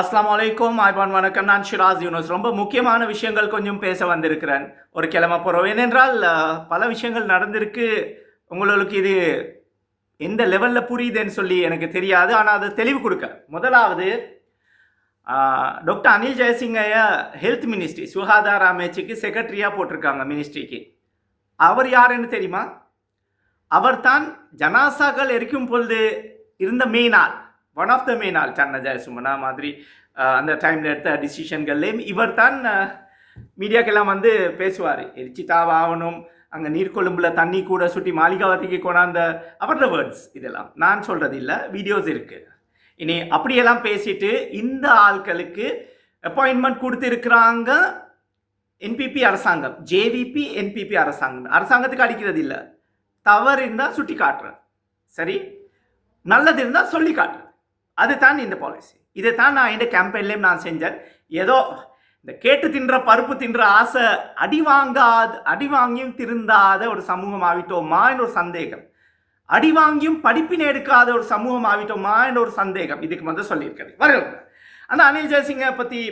அஸ்ஸலாமு அலைக்கும் ஐபான் வணக்கம். நான் ஷிராஸ் யூனுஸ். ரொம்ப முக்கியமான விஷயங்கள் கொஞ்சம் பேச வந்திருக்கிறேன். ஒரு கிழமை போகிறோம். ஏனென்றால் பல விஷயங்கள் நடந்திருக்கு. உங்களுக்கு இது எந்த லெவலில் புரியுதுன்னு சொல்லி எனக்கு தெரியாது. ஆனால் அதை தெளிவு கொடுக்க முதலாவது டாக்டர் அனில் ஜெயசிங்கைய ஹெல்த் மினிஸ்ட்ரி சுகாதார அமைச்சுக்கு செக்ரட்டரியாக போட்டிருக்காங்க மினிஸ்ட்ரிக்கு. அவர் யாருன்னு தெரியுமா? அவர் தான் ஜனாசாக்கள் எரிக்கும் பொழுது இருந்த மெயின் ஆள், ஒன் ஆஃப் த மெயின் ஆள். சன்ன ஜெயசுமனா மாதிரி அந்த டைமில் எடுத்த டிசிஷன்கள்லேயும் இவர் தான் மீடியாக்கெல்லாம் வந்து பேசுவார். எரிச்சித்தாவ ஆகணும், அங்கே நீர்கொழும்பில் தண்ணி கூட சுட்டி மாளிகாவதிக்கு கொண்டாந்த அவரோட வேர்ட்ஸ். இதெல்லாம் நான் சொல்கிறது இல்லை, வீடியோஸ் இருக்குது. இனி அப்படியெல்லாம் பேசிட்டு இந்த ஆட்களுக்கு அப்பாயின்மெண்ட் கொடுத்துருக்குறாங்க என்பிபி அரசாங்கம், ஜேவிபி என்பிபி அரசாங்கம். அரசாங்கத்துக்கு அடிக்கிறது இல்லை, தவறு இருந்தால் சுட்டி காட்டுறேன், சரி, நல்லது இருந்தால் சொல்லி காட்டுறேன். அதுதான் இந்த பாலிசி. இதை தான் நான் இந்த கேம்பெயின்லேயும் நான் செஞ்சேன். ஏதோ இந்த கேட்டு தின்ற பருப்பு தின்ற ஆசை அடி வாங்கியும் திருந்தாத ஒரு சமூகம் ஆகிட்டோமா என்ற ஒரு சந்தேகம், அடி வாங்கியும் படிப்பினை எடுக்காத ஒரு சமூகம் ஆகிட்டோமா என்ற ஒரு சந்தேகம் இதுக்கு வந்து சொல்லியிருக்காரு. வரல அந்த அனில் ஜெயசிங்கை பற்றி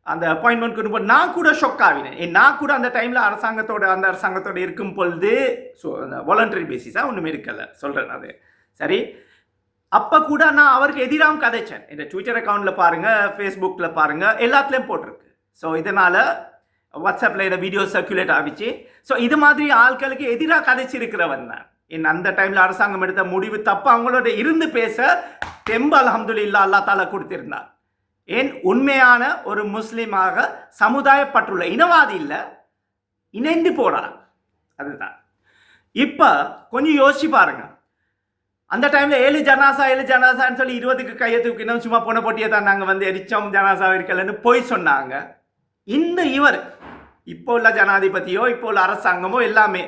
அந்த அப்பாயின்மெண்ட் கொண்டு நான் கூட ஷொக் ஆகினேன். நான் கூட அந்த டைமில் அரசாங்கத்தோடு இருக்கும் பொழுது அந்த வாலண்டரி பேசிஸாக ஒன்றுமே இருக்கல சொல்கிறேன். அது சரி, அப்போ கூட நான் அவருக்கு எதிராக கதைச்சேன். இந்த ட்விட்டர் அக்கௌண்ட்டில் பாருங்கள், ஃபேஸ்புக்கில் பாருங்கள், எல்லாத்துலேயும் போட்டிருக்கு. ஸோ இதனால் வாட்ஸ்அப்பில் இந்த வீடியோ சர்க்குலேட் ஆகிச்சு. ஸோ இது மாதிரி ஆட்களுக்கு எதிராக கதைச்சிருக்கிறவன் தான். அந்த டைமில் அரசாங்கம் எடுத்த முடிவு தப்பு, அவங்களோட இருந்து பேச தெம்பு அல்ஹம்துலில்லாஹ் அல்லா தாலா கொடுத்திருந்தார். ஏன் உண்மையான ஒரு முஸ்லீமாக சமுதாயப்பற்றுள்ள இனவாதி இல்லை, இணைந்து போறார். அதுதான். இப்போ கொஞ்சம் யோசிச்சு பாருங்க. அந்த டைமில் 7 ஜனாசான்னு சொல்லி 20க்கு கையை தூக்கினோம், சும்மா போன போட்டியை தான் நாங்கள் வந்து எரிச்சோம், ஜனாசா இருக்கலன்னு போய் சொன்னாங்க. இந்த இவர் இப்போ உள்ள ஜனாதிபதியோ இப்போ உள்ள அரசாங்கமோ எல்லாமே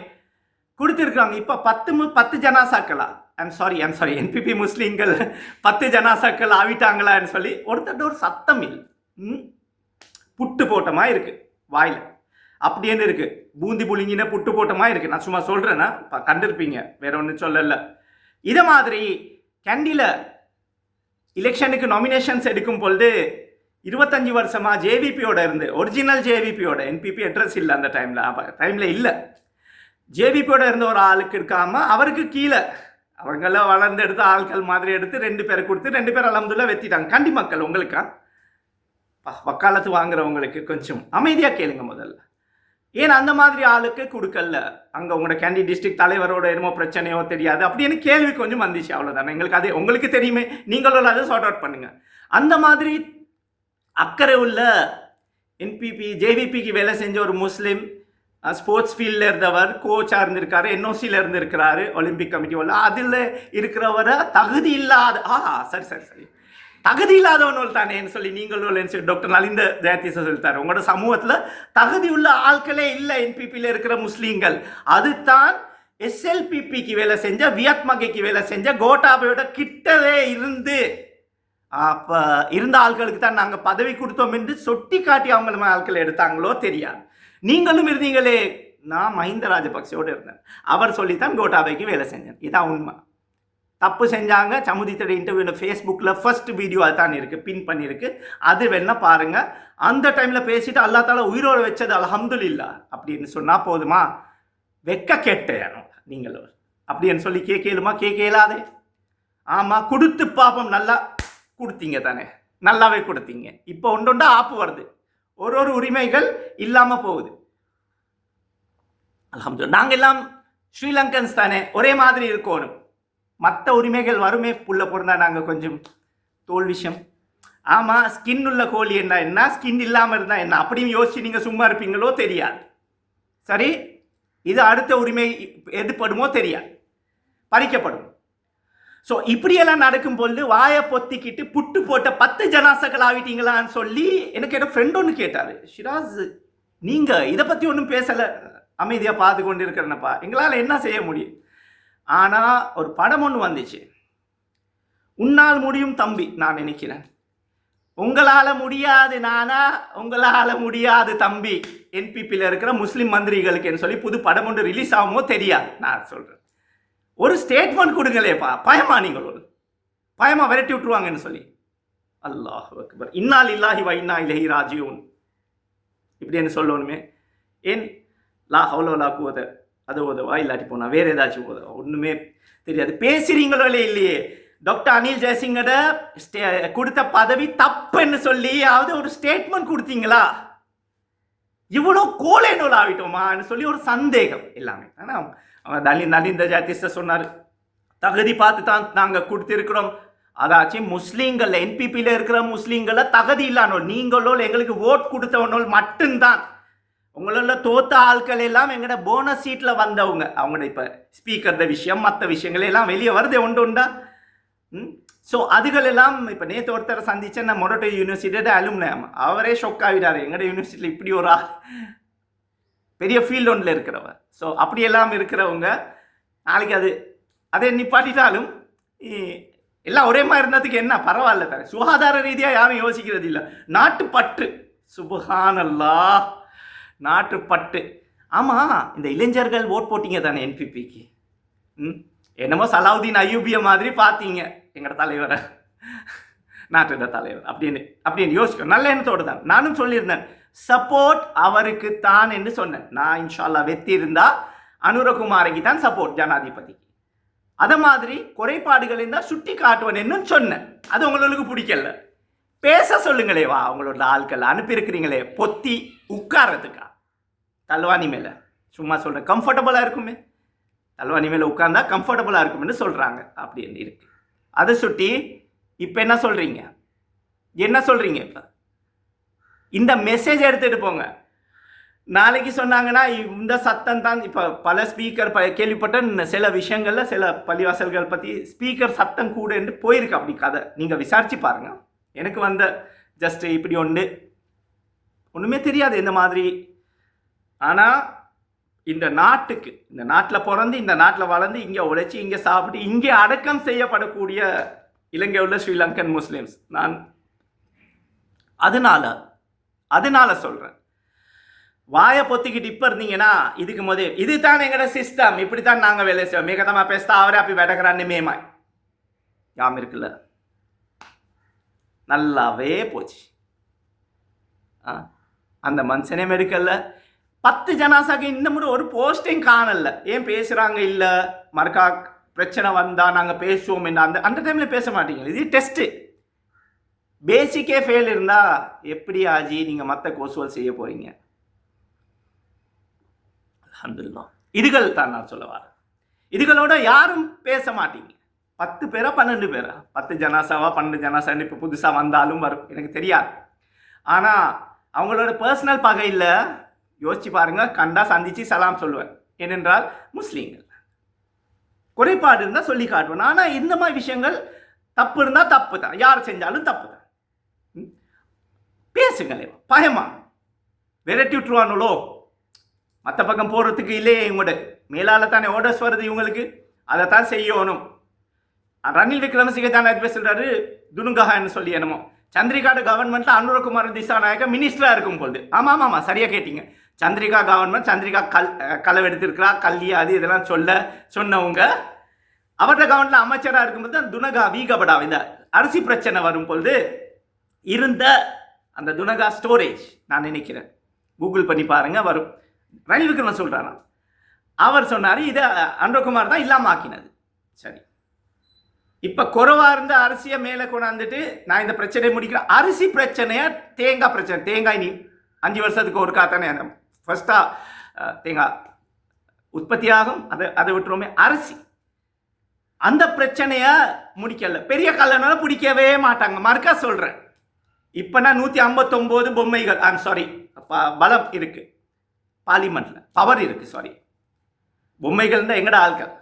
கொடுத்துருக்குறாங்க. இப்போ 10 ஜனாசாக்களா, ஐம் சாரி என்பிபி முஸ்லீம்கள் 10 ஜனாசாக்கள் ஆவிட்டாங்களான்னு சொல்லி ஒருத்தர் ஒரு சத்தம் இல்லை. புட்டு போட்டமாக இருக்குது வாயில், அப்படின்னு இருக்குது. பூந்தி புளிங்கின புட்டு போட்டமாக இருக்குது. நான் சும்மா சொல்கிறேன்னா கண்டிருப்பீங்க, வேற ஒன்றும் சொல்லலை. இதை மாதிரி கேண்டியில் எலெக்ஷனுக்கு நாமினேஷன்ஸ் எடுக்கும் பொழுது 25 வருஷமாக ஜேவிபியோட இருந்து, ஒரிஜினல் ஜேவிபியோட, என்பிபி அட்ரஸ் இல்லை அந்த டைமில் இல்லை, ஜேவிபியோட இருந்த ஒரு ஆளுக்கு இருக்காம அவருக்கு கீழே அவங்கள வளர்ந்து எடுத்து ஆட்கள் மாதிரி எடுத்து 2 பேரை கொடுத்து 2 பேர் அல்ஹம்துலில்லாஹ் வெத்திட்டாங்க. கண்டி மக்கள் உங்களுக்கா வக்காலத்து வாங்குறவங்களுக்கு கொஞ்சம் அமைதியாக கேளுங்க முதல்ல. ஏன் அந்த மாதிரி ஆளுக்கு கொடுக்கல? அங்கே உங்களோட கேண்டி டிஸ்ட்ரிக்ட் தலைவரோட என்னமோ பிரச்சனையோ தெரியாது அப்படின்னு கேள்வி கொஞ்சம் வந்துச்சு, அவ்வளோதானே. எங்களுக்கு அது உங்களுக்கு தெரியுமே, நீங்களும் அதை சார்ட் அவுட் பண்ணுங்க. அந்த மாதிரி அக்கறை உள்ள என்பிபி ஜேவிபிக்கு வேலை செஞ்ச ஒரு முஸ்லீம் ஸ்போர்ட்ஸ் ஃபீல்டில் இருந்தவர், கோச்சாக இருந்திருக்காரு, என்ஓசியில் இருந்திருக்கிறாரு, ஒலிம்பிக் கமிட்டி உள்ள அதில் இருக்கிறவரை தகுதி இல்லாத சரி தகுதி இல்லாதவனோல் தானேன்னு சொல்லி நீங்களும் டாக்டர் நலிந்த ஜெயதீச சொல்லித்தார். உங்களோட சமூகத்தில் தகுதி உள்ள ஆட்களே இல்லை என்பிபியில் இருக்கிற முஸ்லீம்கள். அதுதான் எஸ்எல்பிபிக்கு வேலை செஞ்ச, வியத்மகைக்கு வேலை செஞ்ச, கோட்டாபையோட கிட்டவே இருந்து அப்போ இருந்த ஆட்களுக்கு தான் நாங்கள் பதவி கொடுத்தோம் என்று சொட்டி காட்டி அவங்கள ஆட்களை எடுத்தாங்களோ தெரியாது. நீங்களும் இருந்தீங்களே, நான் மஹிந்த ராஜபக்சேவோடு இருந்தேன், அவர் சொல்லித்தான் கோட்டாபைக்கு வேலை செஞ்சேன். இதான் உண்மை. தப்பு செஞ்சாங்க. சமுதித்தோட இன்டர்வியூவில் ஃபேஸ்புக்கில் ஃபர்ஸ்ட் வீடியோ அதுதான் இருக்குது, பின் பண்ணியிருக்கு, அது வேணா பாருங்கள். அந்த டைமில் பேசிட்டு அல்லா தாலா உயிரோடு வச்சது அல்ஹம்துலில்லாஹ் அப்படின்னு சொன்னால் போதுமா? வெக்க கேட்டேன் நீங்களும் அப்படின்னு சொல்லி கேட்கலுமா? கேட்கலாதே. ஆமாம், கொடுத்து பாப்போம். நல்லா கொடுத்தீங்க தானே, நல்லாவே கொடுத்தீங்க. இப்போ ஒன்றொண்டா ஆப்பு வருது, ஒரு உரிமைகள் இல்லாமல் போகுது. அல்ஹம்துலில்லாஹ். நாங்கள் எல்லாம் ஸ்ரீலங்கன்ஸ் தானே, ஒரே மாதிரி இருக்கணும். மற்ற உரிமைகள் வருமே புள்ள பிறந்தா நாங்கள் கொஞ்சம் தோல் விஷயம். ஆமாம், ஸ்கின் உள்ள கோழி என்ன, ஸ்கின் இல்லாமல் இருந்தால் என்ன, அப்படியும் யோசிச்சு நீங்கள் சும்மா இருப்பீங்களோ தெரியாது. சரி, இது அடுத்த உரிமை எதுப்படுமோ தெரியாது, பறிக்கப்படும். ஸோ இப்படியெல்லாம் நடக்கும் பொழுது வாயை பொத்திக்கிட்டு புட்டு போட்ட 10 ஜனாசாக்கள் ஆகிட்டீங்களான்னு சொல்லி எனக்கு என்னோட ஃப்ரெண்ட் ஒன்று கேட்டார். ஷிராஸ், நீங்கள் இதை பற்றி ஒன்றும் பேசலை, அமைதியாக பார்த்து கொண்டு இருக்கிறேன்னப்பா, எங்களால் என்ன செய்ய முடியும்? ஆனால் ஒரு படம் ஒன்று வந்துச்சு, உன்னால் முடியும் தம்பி. நான் நினைக்கிறேன் உங்களால் முடியாது நானா, உங்களால் முடியாது தம்பி, என்பிபியில் இருக்கிற முஸ்லீம் மந்திரிகளுக்குன்னு சொல்லி புது படம் ஒன்று ரிலீஸ் ஆகுமோ தெரியாது. நான் சொல்கிறேன், ஒரு ஸ்டேட்மெண்ட் கொடுங்களேப்பா. பயமா நீங்கள் ஒரு பயமா விரட்டி விட்டுருவாங்கன்னு சொல்லி அல்லாஹ் அக்பர். இன்னா லில்லாஹி வ இன்னா இலைஹி ராஜிஊன் இப்படின்னு சொல்லணுமே. ஏன் லா ஹவுல வலா குவத அது உதவா, இல்லாட்டி போனா வேற ஏதாச்சும் உதவா, ஒன்றுமே தெரியாது. பேசுறீங்களோ இல்லையே, டாக்டர் அனில் ஜெயசிங்கட கொடுத்த பதவி தப்புன்னு சொல்லி ஒரு ஸ்டேட்மெண்ட் கொடுத்தீங்களா? இவ்வளோ கோலேனோல் ஆகிட்டோமான்னு சொல்லி ஒரு சந்தேகம் எல்லாமே. ஆனால் அவன் நலிந்த ஜாத்திஸ்ட சொன்னார், தகுதி பார்த்து தான் நாங்கள் கொடுத்துருக்கிறோம். அதாச்சும் முஸ்லீம்கள் என்பிபியில் இருக்கிற முஸ்லீம்களை தகுதி இல்லானோ நீங்களோ எங்களுக்கு ஓட் கொடுத்தவனோல் மட்டும்தான். உங்களோட தோத்த ஆட்கள் எல்லாம் எங்களோட போனஸ் சீட்டில் வந்தவங்க. அவங்களோட இப்போ ஸ்பீக்கர் விஷயம் மற்ற விஷயங்கள் எல்லாம் வெளியே வருது உண்டா. ஸோ அதுகள் எல்லாம் இப்போ நேற்று ஒருத்தரை சந்திச்சேன், நான் மொரட்டோ யூனிவர்சிட்டியோட அலுமினி. அவரே ஷொக் ஆகிடாரு, எங்களோட யூனிவர்சிட்டியில் இப்படி ஒரு பெரிய ஃபீல்டு ஒன்றில் இருக்கிறவர். ஸோ அப்படியெல்லாம் இருக்கிறவங்க நாளைக்கு அதை நிப்பாட்டிட்டாலும் எல்லாம் ஒரே மாதிரி இருந்ததுக்கு என்ன பரவாயில்ல தானே. சுகாதார ரீதியாக யாரும் யோசிக்கிறது இல்லை. நாட்டுப்பற்று, சுப்ஹானல்லாஹ், நாட்டுப்பற்று. ஆமாம், இந்த இளைஞர்கள் ஓட் போட்டிங்க தானே என்பிபிக்கு. என்னமோ சலாவுதீன் அய்யூபிய மாதிரி பார்த்தீங்க எங்களோட தலைவரை, நாட்டோட தலைவர் அப்படின்னு யோசிக்கும். நல்ல எண்ணத்தோடு தான் நானும் சொல்லியிருந்தேன், சப்போர்ட் அவருக்கு தான் என்று சொன்னேன். நான் இன்ஷால்லா வெற்றி இருந்தா அனுரகுமாருக்கு தான் சப்போர்ட் ஜனாதிபதிக்கு. அதை மாதிரி குறைபாடுகள் இருந்தால் சுட்டி காட்டுவேன் என்னன்னு சொன்னேன். அது உங்களுக்கு பிடிக்கல, பேச சொல்லுங்களே. வா, அவங்களோட ஆட்கள் அனுப்பியிருக்கிறீங்களே பொத்தி உட்கார்றதுக்கா தல்வானி மேலே. சும்மா சொல்கிறேன், கம்ஃபர்டபுளாக இருக்குமே, தல்வானி மேலே உட்கார்ந்தா கம்ஃபர்டபுளாக இருக்கும்னு சொல்கிறாங்க. அப்படின்னு இருக்கு. அதை சுட்டி இப்போ என்ன சொல்கிறீங்க? இப்போ இந்த மெசேஜ் எடுத்துகிட்டு போங்க. நாளைக்கு சொன்னாங்கன்னா இந்த சத்தம் தான். இப்போ பல ஸ்பீக்கர் கேள்விப்பட்ட சில விஷயங்களில் சில பள்ளிவாசல்கள் பற்றி ஸ்பீக்கர் சத்தம் கூட என்று போயிருக்கு. அப்படி கதை நீங்கள் விசாரித்து பாருங்கள். எனக்கு வந்த ஜஸ்ட் இப்படி ஒன்றுமே தெரியாது இந்த மாதிரி. ஆனால் இந்த நாட்டுக்கு, இந்த நாட்டில் பிறந்து இந்த நாட்டில் வளர்ந்து இங்கே உழைச்சி இங்கே சாப்பிட்டு இங்கே அடக்கம் செய்யப்படக்கூடிய இலங்கை உள்ள ஸ்ரீலங்கன் முஸ்லீம்ஸ், நான் அதனால சொல்கிறேன். வாயை பொத்திக்கிட்டு இப்போ இருந்தீங்கன்னா இதுக்கு முதல் இதுதான் எங்களோட சிஸ்டம், இப்படித்தான் நாங்கள் வேலை செய்வோம். மிகதமாக பேசுதா அவரே அப்படி வெடக்கிறான்னு மேமாய் யாம் இருக்குல்ல, நல்லாவே போச்சு. அந்த மனுஷனே மெடிக்கல்ல 10 ஜனாசாக்கு இந்த முறை ஒரு போஸ்டையும் காணல. ஏன் பேசுகிறாங்க? இல்லை மறுக்கா பிரச்சனை வந்தால் நாங்கள் பேசுவோம் என்ன அந்த டைமில் பேச மாட்டீங்க. இது டெஸ்ட்டு, பேசிக்கே ஃபெயில் இருந்தால் எப்படி ஆஜி நீங்கள் மற்ற கோர்ஸ்வல் செய்ய போகிறீங்க? அல்ஹம்துலில்லாஹ். இதுகள் தான் நான் சொல்ல வரேன். இதுகளோட யாரும் பேச மாட்டீங்க. 10 பேரா 12 பேரா, 10 ஜனாசாவா 12 ஜனாசான்னு இப்போ புதுசாக வந்தாலும் வரும், எனக்கு தெரியாது. ஆனால் அவங்களோட பர்சனல் பகையில் யோசிச்சு பாருங்க, கண்டா சந்திச்சு சலாம் சொல்லுவேன். ஏனென்றால் முஸ்லீம்கள் குறைபாடு இருந்தால் சொல்லி காட்டுவேன். ஆனால் இந்த மாதிரி விஷயங்கள் தப்பு இருந்தால் தப்பு தான், யார் செஞ்சாலும் தப்பு தான். பேசுங்களே, பயமா விரட்டி விட்டுருவானுலோ, மற்ற பக்கம் போகிறதுக்கு இல்லையே. இவங்களோட மேலால் தானே ஆர்டர்ஸ் வருது இவங்களுக்கு, அதை தான் செய்யணும். ரணில் விக்ரமசிங்க ஜனாதிபதி சொல்கிறாரு துணுங்கஹான்னு சொல்லி என்னமோ. சந்திரிகாட கவர்மெண்ட்டில் அனுரகுமார் திசாநாயக்க மினிஸ்டராக இருக்கும் பொழுது, ஆமாம் சரியாக கேட்டீங்க, சந்திரிகா கவர்மெண்ட், சந்திரிகா களவு எடுத்திருக்கிறா, கல்வி அது இதெல்லாம் சொன்னவங்க. அவரோட கவர்மெண்ட்டில் அமைச்சராக இருக்கும்போது தான் துனகா வீகப்படா இந்த அரிசி பிரச்சனை வரும் பொழுது இருந்த அந்த துனகா ஸ்டோரேஜ் நான் நினைக்கிறேன், கூகுள் பண்ணி பாருங்க வரும். ரணில் விக்ரமன் சொல்கிறாரா, அவர் சொன்னார் இதை அனுரகுமார் தான் இல்லாமல் ஆக்கினது. சரி, இப்போ குறைவாக இருந்த அரிசியை மேலே கொண்டாந்துட்டு நான் இந்த பிரச்சனையை முடிக்கிறேன். அரிசி பிரச்சனையை தேங்காய் பிரச்சனை, தேங்காய் நீ 5 வருஷத்துக்கு ஒரு காத்தானே ஃபர்ஸ்ட்டாக தேங்காய் உற்பத்தி ஆகும், அதை விட்டுருவோமே. அரிசி அந்த பிரச்சனையை முடிக்கல, பெரிய கல்லனால பிடிக்கவே மாட்டாங்க. மறுக்கா சொல்கிறேன், இப்போ நான் 159 பொம்மைகள் பலம் இருக்குது பார்லிமெண்ட்டில், பவர் இருக்குது. பொம்மைகள் தான் எங்கட ஆட்கள்,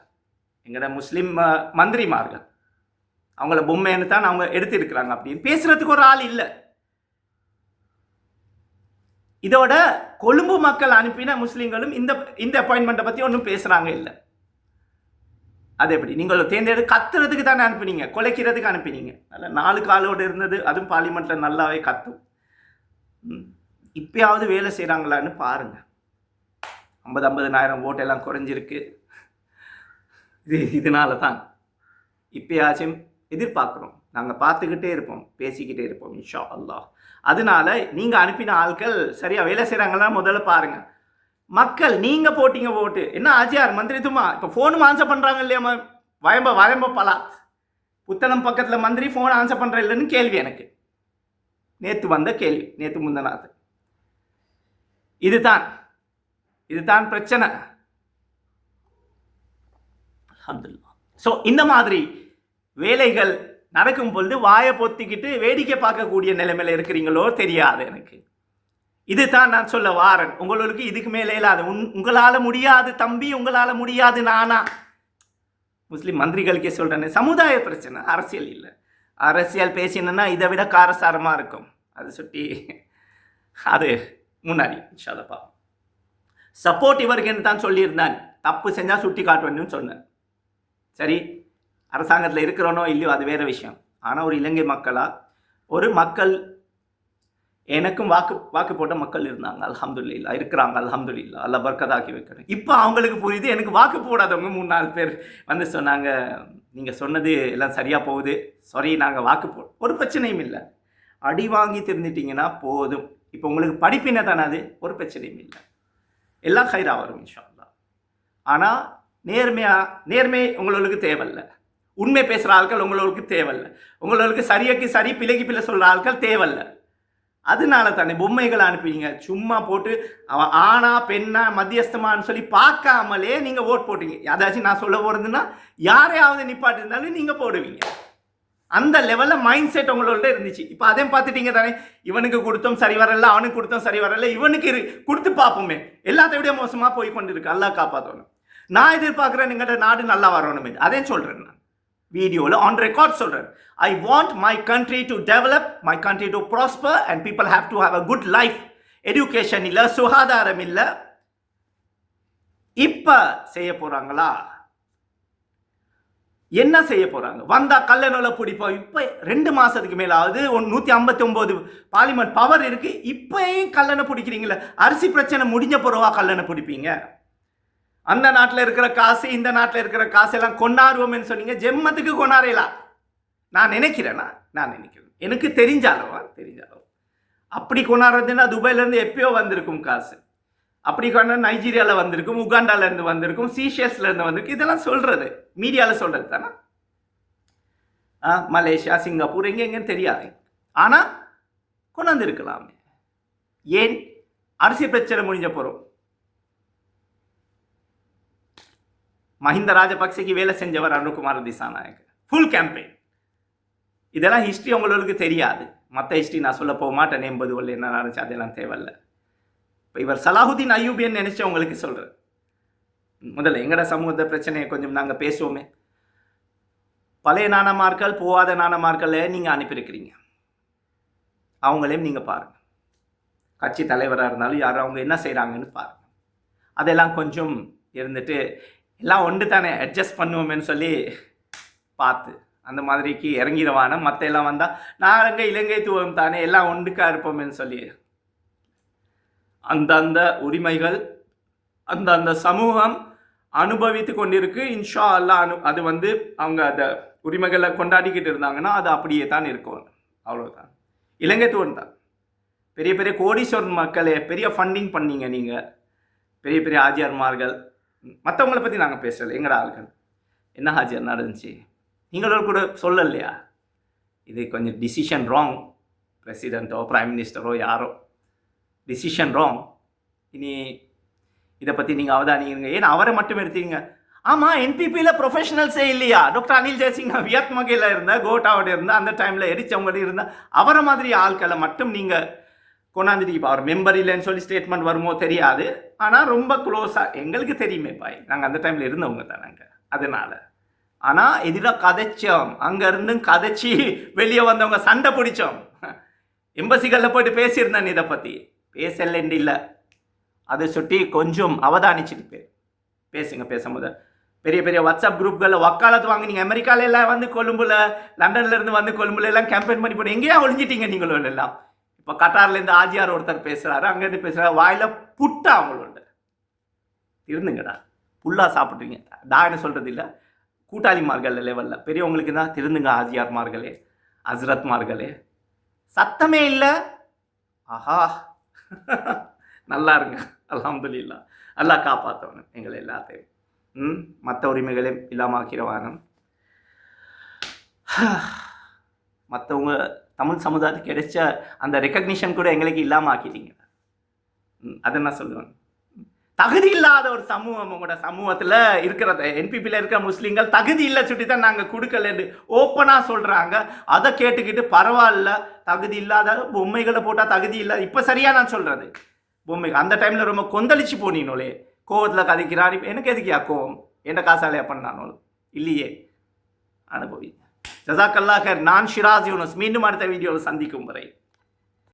எங்கட முஸ்லீம் மந்திரிமார்கள், அவங்கள பொம்மைன்னு தான் அவங்க எடுத்திருக்கிறாங்க. அப்படின்னு பேசுறதுக்கு ஒரு ஆள் இல்லை. இதோட கொழும்பு மக்கள் அனுப்பின முஸ்லீம்களும் இந்த அப்பாயின்மெண்ட்டை பற்றி ஒன்றும் பேசுகிறாங்க இல்லை. அது எப்படி நீங்கள் தேர்ந்தெடுத்து கத்துறதுக்கு தானே அனுப்பினீங்க, குலைக்கிறதுக்கு அனுப்பினீங்க. நல்ல 4 காலோடு இருந்தது, அதுவும் பார்லிமெண்ட்டில் நல்லாவே கத்தும். இப்பயாவது வேலை செய்கிறாங்களான்னு பாருங்க. 50,000 ஓட்டெல்லாம் குறைஞ்சிருக்கு. இதனால தான் இப்பயாச்சும் எதிர்பார்க்குறோம். நாங்கள் பார்த்துக்கிட்டே இருப்போம், பேசிக்கிட்டே இருப்போம் இன்ஷா அல்லாஹ். அதனால நீங்கள் அனுப்பின ஆட்கள் சரியாக வேலை செய்கிறாங்களா முதல்ல பாருங்கள். மக்கள் நீங்கள் போட்டிங்க ஓட்டு என்ன ஆஜியார் மந்திரித்துமா இப்போ ஃபோனும் ஆன்சர் பண்ணுறாங்க இல்லையா? வயம்ப பலா புத்தளம் பக்கத்தில் மந்திரி ஃபோன் ஆன்சர் பண்ணுற இல்லைன்னு கேள்வி எனக்கு நேற்று வந்த கேள்வி, நேற்று முந்தநாள். இதுதான் பிரச்சனை. அல்ஹம்துலில்லாஹ். ஸோ இந்த மாதிரி வேலைகள் நடக்கும் பொழுது வாயை பொத்திக்கிட்டு வேடிக்கை பார்க்கக்கூடிய நிலைமையில் இருக்கிறீங்களோ தெரியாது எனக்கு. இதுதான் நான் சொல்ல வாரன். உங்களுக்கு இதுக்கு மேலே இல்லாது. உங்களால் முடியாது தம்பி, உங்களால் முடியாது நானா. முஸ்லீம் மந்திரிகளுக்கே சொல்கிறேன்னு சமுதாய பிரச்சனை, அரசியல் இல்லை. அரசியல் பேசினா இதை விட காரசாரமாக இருக்கும். அது சுட்டி அது முன்னாடி இன்ஷால்லா சப்போர்ட் இவருக்குன்னு தான் சொல்லியிருந்தேன். தப்பு செஞ்சால் சுட்டி காட்டுவேன்னு சொன்னேன். சரி, அரசாங்கத்தில் இருக்கிறோனோ இல்லையோ அது வேறு விஷயம். ஆனால் ஒரு இலங்கை மக்கள் எனக்கும் வாக்கு போட்ட மக்கள் இருந்தாங்க. அல்ஹம்துலில்லாஹ் இருக்கிறாங்க. அல்ஹம்துலில்லாஹ் அல்லாஹ் பர்க்கத்தாக்கி வைக்கிறேன். இப்போ அவங்களுக்கு புரியுது. எனக்கு வாக்கு போடாதவங்க 3-4 பேர் வந்து சொன்னாங்க, நீங்கள் சொன்னது எல்லாம் சரியாக போகுது, சாரி நாங்கள் வாக்கு ஒரு பிரச்சனையும் இல்லை. அடி வாங்கி தெரிஞ்சிட்டிங்கன்னா போதும். இப்போ உங்களுக்கு படிப்பினை தானே, அது ஒரு பிரச்சனையும் இல்லை. எல்லாம் ஹைராக வரும் இன்ஷா அல்லாஹ். ஆனால் நேர்மை உங்களுக்கு தேவையில்லை. உண்மை பேசுகிற ஆட்கள் உங்களுக்கு தேவையில்லை. உங்களுக்கு சரியாக்கி சரி பிள்ளைக்கு பிள்ளை சொல்கிற ஆட்கள் தேவையில்லை. அதனால தானே பொம்மைகளை அனுப்பிங்க. சும்மா போட்டு அவன் ஆனா பெண்ணா மத்தியஸ்தமானு சொல்லி பார்க்காமலே நீங்கள் ஓட் போட்டீங்க. அதாச்சும் நான் சொல்ல போகிறதுன்னா யாரையாவது நிப்பாட்டிருந்தாலும் நீங்கள் போடுவீங்க. அந்த லெவலில் மைண்ட் செட் உங்களோட இருந்துச்சு. இப்போ அதையும் பார்த்துட்டீங்க தானே. இவனுக்கு கொடுத்தோம் சரி வரல, அவனுக்கு கொடுத்தோம் சரி வரல, இவனுக்கு கொடுத்து பார்ப்போமே. எல்லாத்த விட மோசமாக போய் கொண்டு இருக்கு. அல்லாஹ் காப்பாற்றணும். நான் எதிர்பார்க்குறேன் எங்கள்கிட்ட நாடு நல்லா வரணுமே. அதே சொல்கிறேன் நான் வீடியோவில் ஆன் ரெக்கார்ட் சொல்கிறேன். I want my country to develop, my country to prosper and people have to have a good life. Education இல்லை, சுகாதாரம் இல்லை. இப்போ செய்ய போகிறாங்களா? என்ன செய்ய போகிறாங்க? வந்தால் கல்லணை பிடிப்போம். இப்போ 2 மாதத்துக்கு மேலாவது 159 பார்லிமெண்ட் பவர் இருக்குது. இப்போயும் கல்லணை பிடிக்கிறீங்களே. அரிசி பிரச்சனை முடிஞ்ச பிறவா கல்லணை பிடிப்பீங்க? அந்த நாட்டில் இருக்கிற காசு இந்த நாட்டில் இருக்கிற காசு எல்லாம் கொண்டாடுவோம்னு சொன்னீங்க. ஜெம்மத்துக்கு கொண்டாடலாம் நான் நினைக்கிறேன்னா, எனக்கு தெரிஞ்சாலும் அப்படி கொண்டாடுறதுன்னா துபாயிலேருந்து எப்பயோ வந்திருக்கும் காசு. அப்படி கொண்டா நைஜீரியாவில் வந்திருக்கும், உகாண்டாலேருந்து வந்திருக்கும், சீஷியஸ்லேருந்து வந்திருக்கு. இதெல்லாம் சொல்கிறது மீடியாவில் சொல்கிறது தானே. மலேசியா சிங்கப்பூர் எங்கெங்கன்னு தெரியாது. ஆனால் கொண்டாந்துருக்கலாமே. ஏன்? அரிசி பிரச்சனை முடிஞ்ச போகிறோம். மஹிந்த ராஜபக்சேக்கு வேலை செஞ்சவர் அருண்குமார் திசாநாயக். Full campaign. இதெல்லாம் ஹிஸ்ட்ரி உங்களுக்கு தெரியாது. மற்ற ஹிஸ்ட்ரி நான் சொல்ல போக மாட்டேன். 80 என்ன நடந்துச்சு அதெல்லாம் தேவையில்லை. இப்போ இவர் சலாஹுதீன் அய்யூபின்னு நினச்சி உங்களுக்கு சொல்கிறேன். முதல்ல எங்களோட சமூகத்தை பிரச்சனையை கொஞ்சம் நாங்கள் பேசுவோமே. பழைய நாணமார்கள் போகாத நாணமார்களை நீங்கள் அனுப்பியிருக்கிறீங்க. அவங்களையும் நீங்கள் பாருங்கள். கட்சி தலைவராக இருந்தாலும் யாரும் அவங்க என்ன செய்கிறாங்கன்னு பாருங்கள். அதெல்லாம் கொஞ்சம் இருந்துட்டு எல்லாம் ஒன்று தானே அட்ஜஸ்ட் பண்ணுவோமேன்னு சொல்லி பார்த்து அந்த மாதிரிக்கு இறங்கிடுவான. மற்ற எல்லாம் வந்தால் நாங்கள் இலங்கைத்துவம் தானே எல்லாம் ஒன்றுக்காக இருப்போமேன்னு சொல்லி அந்தந்த உரிமைகள் அந்தந்த சமூகம் அனுபவித்து கொண்டிருக்கு. இன்ஷா அல்லாஹ் அது அவங்க அந்த உரிமைகளை கொண்டாடிக்கிட்டு இருந்தாங்கன்னா அது அப்படியே தான் இருக்கும். அவ்வளோதான். இலங்கைத்துவம் தான். பெரிய பெரிய கோடீஸ்வரன் மக்களே பெரிய ஃபண்டிங் பண்ணீங்க நீங்கள். பெரிய பெரிய ஆஜியார்மார்கள். மற்றவங்களை பற்றி நாங்கள் பேசலை. எங்கடா ஆள்கள் என்ன ஹாஜியார் நடந்துச்சு நீங்களோட கூட சொல்லலையா? இது கொஞ்சம் டிசிஷன் ராங். பிரசிடெண்ட்டோ பிரைம் மினிஸ்டரோ யாரோ டிசிஷன் ராங். இனி இதை பற்றி நீங்கள் அவதானிங்க. ஏன்னா அவரை மட்டும் எடுத்தீங்க. ஆமாம், என்பிபியில் ப்ரொஃபஷனல்ஸே இல்லையா? டாக்டர் அனில் ஜெயசிங் வியத்மகையில் இருந்தால், கோட்டாவோட இருந்தால், அந்த டைமில் எரிச்சவங்கள்ட்ட இருந்தால் அவரை மாதிரி ஆட்களை மட்டும் நீங்கள் கொண்டாந்துட்டு இப்போ அவர் மெம்பர் இல்லைன்னு சொல்லி ஸ்டேட்மெண்ட் வருமோ தெரியாது. ஆனால் ரொம்ப க்ளோஸாக எங்களுக்கு தெரியுமே பாய், நாங்கள் அந்த டைமில் இருந்தவங்க தான் நாங்கள். அதனால் ஆனால் எதிராக கதைச்சோம். அங்கேருந்து கதைச்சி வெளியே வந்தவங்க சண்டை பிடிச்சோம். எம்பசிகளில் போய்ட்டு பேசியிருந்தேன். இதை பற்றி பேசலன்னு இல்லை, அதை சுட்டி கொஞ்சம் அவதானிச்சுட்டு பேசுங்க. பேசும்போது பெரிய பெரிய வாட்ஸ்அப் குரூப்களில் வக்காலத்து வாங்க. நீங்கள் அமெரிக்காவில் எல்லாம் கொழும்புல, லண்டன்லேருந்து கொழும்புல எல்லாம் கேம்பெயின் பண்ணி போட்டு எங்கேயா ஒழிஞ்சிட்டீங்க நீங்களும் எல்லாம். இப்போ கட்டார்லேருந்து ஆஜியார் ஒருத்தர் பேசுகிறாரு, அங்கேருந்து பேசுகிறாரு. வாயில் புட்டா அவங்களோட இருந்துங்கடா, புல்லாக சாப்பிட்றீங்க. நான் என்ன சொல்கிறது இல்லை, கூட்டாளிமார்கள் லெவலில் பெரியவங்களுக்கு தான் திருந்துங்க ஆஜியார்மார்களே, ஹஸ்ரத்மார்களே. சத்தமே இல்லை. ஆஹா நல்லா இருங்க. அல்ஹம்துலில்லாஹ். அல்லாஹ் காப்பாற்றவனும் எங்களை எல்லாத்தையும் மற்ற உரிமைகளையும் இல்லாமாக்கிறவானும். மற்றவங்க தமிழ் சமுதாயத்துக்கு கிடைச்ச அந்த ரெக்கக்னிஷன் கூட எங்களுக்கு இல்லாமல் ஆக்கிட்டீங்க. அதை நான் சொல்லுவேன். தகுதி இல்லாத ஒரு சமூகம் உங்களோட சமூகத்தில் இருக்கிறத என்பிபியில் இருக்கிற முஸ்லீம்கள் தகுதி இல்லை சுட்டி தான் நாங்கள் கொடுக்கலன்னு ஓப்பனாக சொல்கிறாங்க. அதை கேட்டுக்கிட்டு பரவாயில்ல, தகுதி இல்லாத பொம்மைகளை போட்டால் தகுதி இல்லை. இப்போ சரியாக நான் சொல்கிறது பொம்மைகள் அந்த டைமில் ரொம்ப கொந்தளிச்சு போனீங்களே, கோவத்தில் கதைக்கிறான். எனக்கு எதுக்கியா கோவம்? என்ன காசாலையா பண்ணானோ இல்லையே. அனுபவி. ஜஸாக்கல்லாஹ். நான் ஷிராஸ் யூனுஸ். மீண்டும் அடுத்த வீடியோவில் சந்திக்கும் வரை